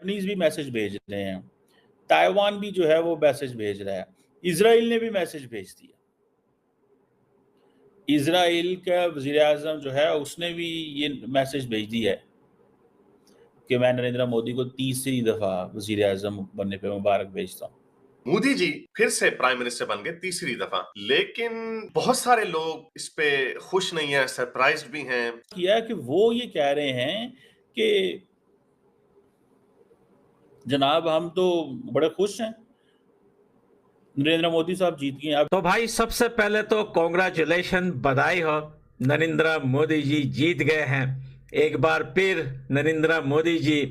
Japanese भी message भेज रहे हैं, ताइवान भी जो है वो मैसेज भेज रहा है, इजराइल ने भी मैसेज भेज दिया। इजराइल का वज़ीर-ए-आज़म जो है उसने भी ये मैसेज भेज दिया है कि मैं नरेंद्र मोदी को तीसरी दफा वज़ीर-ए-आज़म बनने पे मुबारक भेजता हूँ। मोदी जी फिर से प्राइम मिनिस्टर बन गए तीसरी दफा, लेकिन बहुत सारे लोग इस पे खुश नहीं है, सरप्राइज्ड भी हैं। किया कि वो ये कह रहे हैं कि जनाब हम तो बड़े खुश हैं, नरेंद्र मोदी साहब जीत गए। अब तो भाई सबसे पहले तो कॉन्ग्रेचुलेशन, बधाई हो, नरेंद्र मोदी जी जीत गए हैं। एक बार फिर नरेंद्र मोदी जी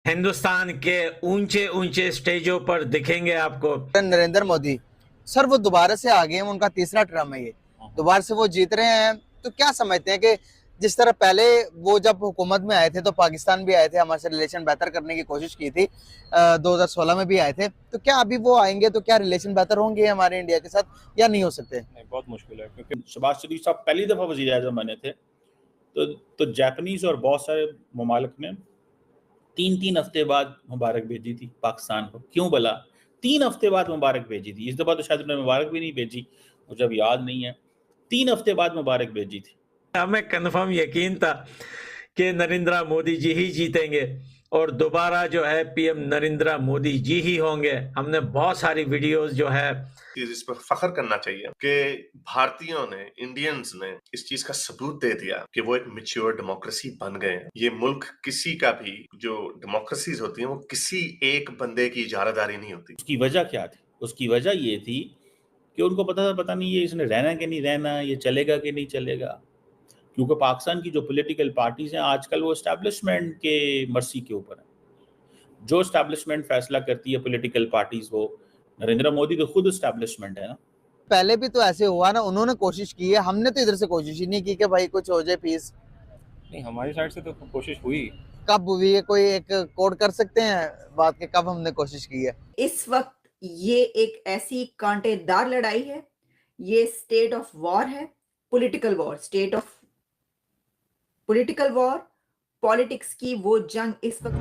हिंदुस्तान के ऊंचे ऊंचे स्टेजों पर दिखेंगे आपको। नरेंद्र मोदी सर वो दोबारा से आ गए हैं, उनका तीसरा टर्म है ये, दोबारा से वो जीत रहे हैं। तो क्या समझते हैं कि जिस तरह पहले वो जब हुकूमत में आए थे तो पाकिस्तान भी आए थे, हमारे से रिलेशन बेहतर करने की कोशिश की थी, 2016 में भी आए थे, तो क्या अभी वो आएंगे तो क्या रिलेशन बेहतर होंगे हमारे इंडिया के साथ या नहीं हो सकते? नहीं, बहुत मुश्किल है, क्योंकि शहबाज शरीफ साहब पहली दफा वजीर आजम बने थे तो जापानीज और बहुत सारे ममालिक ने 3-3 हफ्ते बाद मुबारक भेजी थी पाकिस्तान को। क्यों भला 3 हफ्ते बाद मुबारक भेजी थी? इस दफा तो शायद उन्होंने मुबारक भी नहीं भेजी, मुझे अब याद नहीं है। 3 हफ्ते बाद मुबारक भेजी थी। हमें कन्फर्म यकीन था कि नरेंद्र मोदी जी ही जीतेंगे और दोबारा जो है पीएम नरेंद्र मोदी जी ही होंगे। हमने बहुत सारी वीडियोस जो है इस पर फख्र करना चाहिए कि भारतीयों ने, इंडियंस ने इस चीज का सबूत दे दिया कि वो एक मैच्योर डेमोक्रेसी बन गए हैं। ये मुल्क किसी का भी, जो डेमोक्रेसीज होती हैं वो किसी एक बंदे की इजारादारी नहीं होती। उसकी वजह क्या थी? उसकी वजह ये थी कि उनको पता था, पता नहीं ये इसने रहना कि नहीं रहना, ये चलेगा कि नहीं चलेगा। क्योंकि पाकिस्तान की जो पॉलिटिकल पार्टीज हैं आजकल वो एस्टैब्लिशमेंट के मर्जी के ऊपर है। जो एस्टैब्लिशमेंट फैसला करती है पॉलिटिकल पार्टीज, वो नरेंद्र मोदी तो खुद एस्टैब्लिशमेंट है ना। पहले भी तो ऐसे हुआ ना, उन्होंने कोशिश की है, हमने तो इधर से कोशिश ही नहीं की कि भाई कुछ हो जाए पीस। नहीं, हमारी साइड से तो कोशिश हुई। कब हुई है, कोई एक कोड कर सकते हैं बात के, कब हमने कोशिश की है? इस वक्त ये एक ऐसी कांटेदार लड़ाई है, ये स्टेट ऑफ वॉर है, political war, state of political war, politics की वो जंग इस वक्त।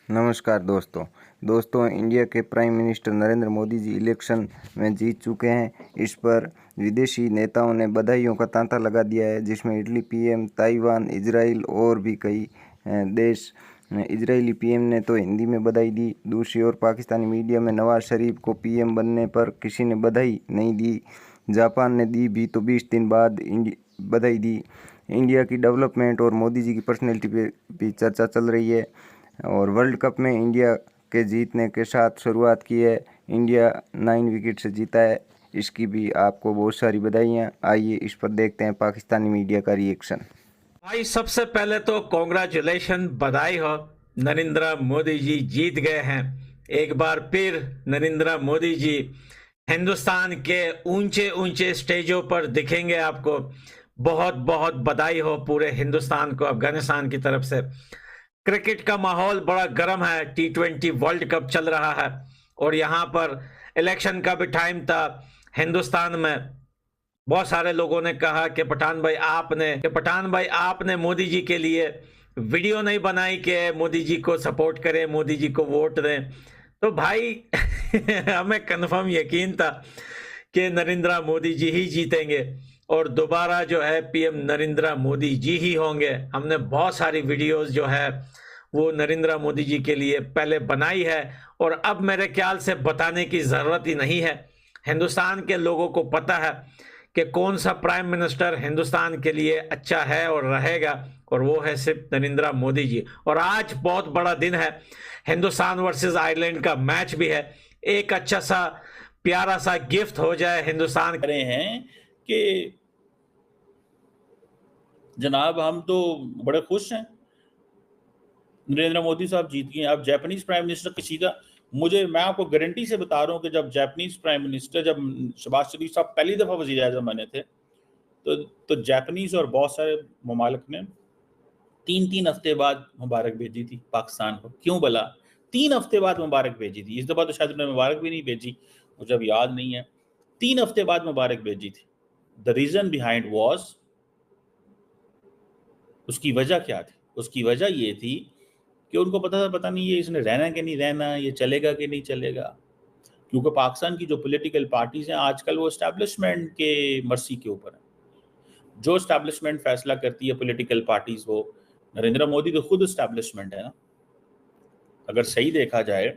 नमस्कार दोस्तों, इंडिया के prime minister Narendra Modi ji election में जीत चुके हैं। इस पर विदेशी नेताओं ने बधाइयों का तांता लगा दिया है, जिसमें इटली पीएम, ताइवान, इजराइल और भी कई देश। इजरायली पीएम ने तो हिंदी में बधाई दी। दूसरी ओर पाकिस्तानी मीडिया में नवाज शरीफ को पीएम बनने पर किसी ने बधाई नहीं दी। जापान ने दी भी तो 20 दिन बाद बधाई दी। इंडिया की डेवलपमेंट और मोदी जी की पर्सनैलिटी पे भी चर्चा चल रही है। और वर्ल्ड कप में इंडिया के जीतने के साथ शुरुआत की है। इंडिया 9 विकेट से जीता है, इसकी भी आपको बहुत सारी बधाइयाँ। आइए इस पर देखते हैं पाकिस्तानी मीडिया का रिएक्शन। भाई सबसे पहले तो कॉन्ग्रेचुलेशन, बधाई हो, नरेंद्र मोदी जी जीत गए हैं। एक बार फिर नरेंद्र मोदी जी हिंदुस्तान के ऊंचे ऊंचे स्टेजों पर दिखेंगे आपको। बहुत बहुत बधाई हो पूरे हिंदुस्तान को अफगानिस्तान की तरफ से। क्रिकेट का माहौल बड़ा गर्म है, T20 वर्ल्ड कप चल रहा है और यहाँ पर इलेक्शन का भी टाइम था। हिंदुस्तान में बहुत सारे लोगों ने कहा कि पठान भाई आपने मोदी जी के लिए वीडियो नहीं बनाई कि मोदी जी को सपोर्ट करें, मोदी जी को वोट दें। तो भाई हमें कंफर्म यकीन था कि नरेंद्र मोदी जी ही जीतेंगे और दोबारा जो है पीएम नरेंद्र मोदी जी ही होंगे। हमने बहुत सारी वीडियोस जो है वो नरेंद्र मोदी जी के लिए पहले बनाई है और अब मेरे ख्याल से बताने की ज़रूरत ही नहीं है। हिंदुस्तान के लोगों को पता है कि कौन सा प्राइम मिनिस्टर हिंदुस्तान के लिए अच्छा है और रहेगा, और वो है सिर्फ नरेंद्र मोदी जी। और आज बहुत बड़ा दिन है, हिंदुस्तान वर्सेस आयरलैंड का मैच भी है। एक अच्छा सा प्यारा सा गिफ्ट हो जाए हिंदुस्तान। कह रहे हैं कि जनाब हम तो बड़े खुश हैं, नरेंद्र मोदी साहब जीत गए। अब जापानीज प्राइम मिनिस्टर किसी का, मैं आपको गारंटी से बता रहा हूँ कि जब जापानीज प्राइम मिनिस्टर, जब शहबाज शरीफ साहब पहली दफा वजीर आजम बने थे तो जापानीज और बहुत सारे ममालिक ने 3-3 हफ्ते बाद मुबारक भेजी थी पाकिस्तान को। क्यों भला 3 हफ्ते बाद मुबारक भेजी थी? इस दफा तो शायद उन्होंने मुबारक भी नहीं भेजी, मुझे अब याद नहीं है। 3 हफ्ते बाद मुबारक भेजी थी। द रीजन बिहाइंड वॉज उसकी वजह क्या थी? उसकी वजह ये थी कि उनको पता था, पता नहीं ये इसने रहना कि नहीं रहना, ये चलेगा कि नहीं चलेगा। क्योंकि पाकिस्तान की जो पॉलिटिकल पार्टीज़ हैं आजकल वो एस्टैब्लिशमेंट के मर्ज़ी के ऊपर है। जो एस्टैब्लिशमेंट फ़ैसला करती है पॉलिटिकल पार्टीज़, वो नरेंद्र मोदी तो खुद एस्टैब्लिशमेंट है ना। अगर सही देखा जाए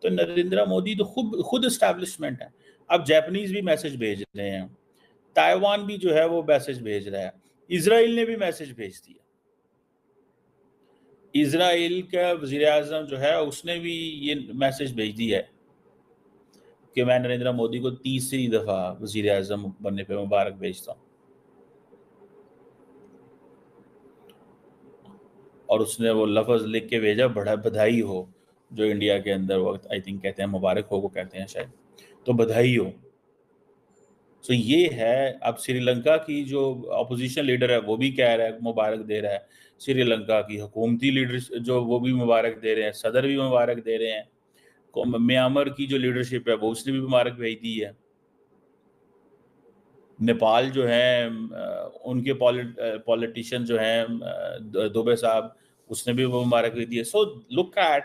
तो नरेंद्र मोदी तो खुद एस्टैब्लिशमेंट है। अब जापानीज़ भी मैसेज भेज रहे हैं, ताइवान भी जो है वो मैसेज भेज रहा है, इज़राइल ने भी मैसेज भेज दिया। इज़राइल का वज़ीर-ए-आज़म जो है उसने भी ये मैसेज भेज दिया है कि मैं नरेंद्र मोदी को तीसरी दफ़ा वज़ीर-ए-आज़म बनने पे मुबारक भेजता हूँ। और उसने वो लफ़्ज़ लिख के भेजा, बड़ा बधाई हो, जो इंडिया के अंदर वो आई थिंक कहते हैं मुबारक हो को कहते हैं शायद, तो बधाई हो। सो ये है। अब श्रीलंका की जो अपोजिशन लीडर है वो भी कह रहा है, मुबारक दे रहा है। श्रीलंका की हुकूमती लीडर जो वो भी मुबारक दे रहे हैं, सदर भी मुबारक दे रहे हैं। म्यांमार की जो लीडरशिप है वो उसने भी मुबारक भेज दी है। नेपाल जो है उनके पॉलिटिशियन जो हैं दुबे साहब, उसने भी वो मुबारक भेज दी है। सो लुक एट,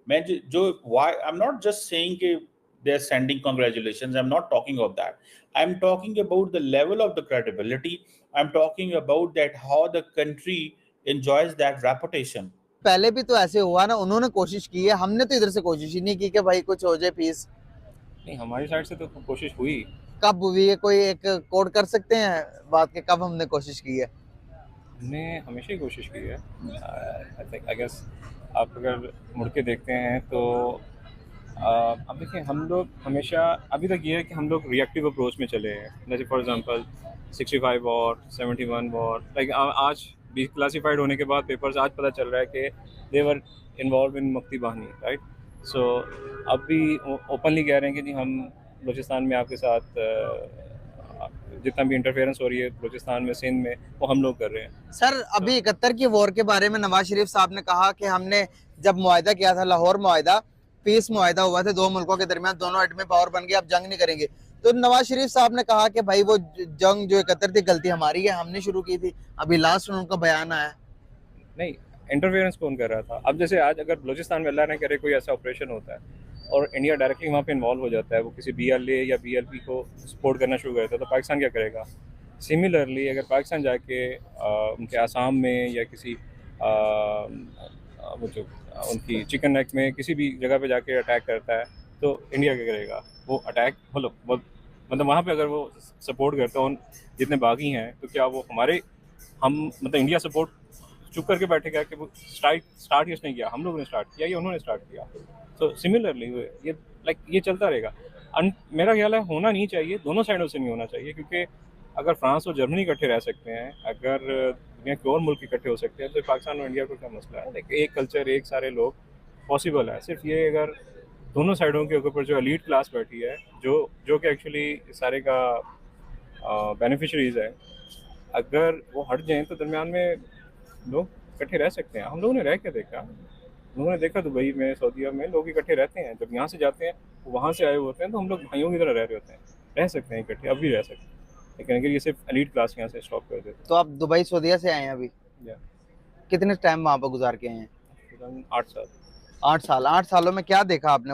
मैं जो why I am not just saying कि they are sending congratulations, I'm not talking of that. I'm talking about the level of the credibility. I'm talking about that how the country enjoys that reputation. पहले भी तो ऐसे हुआ ना, उन्होंने कोशिश की है, हमने तो इधर से कोशिश ही नहीं की कि भाई कुछ हो जाए पीस। नहीं, हमारी साइड से तो कोशिश हुई। कब हुई है, कोई एक कोड कर सकते हैं बात के, कब हमने कोशिश की है? हमने हमेशा ही कोशिश की है। आई गेस आप अगर मुड़ के देखते हैं तो अब देखिए, हम लोग हमेशा अभी तक ये है कि हम लोग रिएक्टिव अप्रोच में चले हैं। जैसे for example 65 war, 71 war, like आज भी क्लासिफाइड होने के बाद पेपर्स आज पता चल रहा है कि दे वर इन्वॉल्व इन मक्ती बाहनी, राइट। सो अब भी ओपनली कह रहे हैं कि जी हम बलूचिस्तान में आपके साथ जितना भी इंटरफेरेंस हो रही है बलूचिस्तान में, सिंध में, वो हम लोग कर रहे हैं। सर अभी 71 की वॉर के बारे में नवाज शरीफ साहब ने कहा कि हमने जब मुआहिदा किया था, लाहौर मुआहिदा, पीस मुआहिदा हुआ था दो मुल्कों के दरमियान, दोनों एटमी पावर बन गए, अब जंग नहीं करेंगे। तो नवाज शरीफ साहब ने कहा कि भाई वो जंग जो 71 थी गलती हमारी है, हमने शुरू की थी। अभी लास्ट में उनका बयान आया। नहीं, इंटरफेरेंस कौन कर रहा था? अब जैसे आज अगर बलूचिस्तान में अल्लाह ने करे कोई ऐसा ऑपरेशन होता है और इंडिया डायरेक्टली वहाँ पे इन्वॉल्व हो जाता है, वो किसी BLA या BLP को सपोर्ट करना शुरू करता है, तो पाकिस्तान क्या करेगा? सिमिलरली अगर पाकिस्तान जाके उनके आसाम में या किसी वो जो उनकी चिकन नेक में किसी भी जगह पे जाके अटैक करता है, तो इंडिया क्या करेगा? वो अटैक मतलब वहाँ पे अगर वो सपोर्ट करता है, जितने बागी हैं, तो क्या वो मतलब इंडिया सपोर्ट चुप करके बैठेगा कि वो स्टार्ट ही उसने किया, हम लोगों ने स्टार्ट किया या उन्होंने स्टार्ट किया? तो सिमिलरली ये चलता रहेगा। मेरा ख्याल है होना नहीं चाहिए, दोनों साइडों से नहीं होना चाहिए, क्योंकि अगर फ्रांस और जर्मनी इकट्ठे रह सकते हैं, अगर दुनिया के और मुल्क इकट्ठे हो सकते हैं, तो पाकिस्तान और इंडिया को क्या मसला है? एक कल्चर, एक सारे लोग, पॉसिबल है। सिर्फ ये अगर दोनों साइडों के ऊपर जो एलीट क्लास बैठी है, जो कि एक्चुअली सारे का बेनिफिशरीज है, अगर वो हट जाएं तो दरमियान में लोग इकट्ठे रह सकते हैं। हम लोगों ने रह के देखा, हम लोगों ने देखा दुबई में, सऊदीया में लोग इकट्ठे रहते हैं। जब यहाँ से जाते हैं, वहाँ से आए होते हैं, तो हम लोग भाइयों की तरह रह रहे होते हैं, रह सकते हैं इकट्ठे, अब भी रह सकते हैं। लेकिन अगर ये सिर्फ एलीट क्लास यहाँ से स्टॉप कर देते तो आप दुबई सऊदीया से आए हैं अभी, हैं। कितने टाइम वहाँ पर गुजार के आए हैं? 8 साल। 8 साल। 8 सालों में क्या देखा आपने?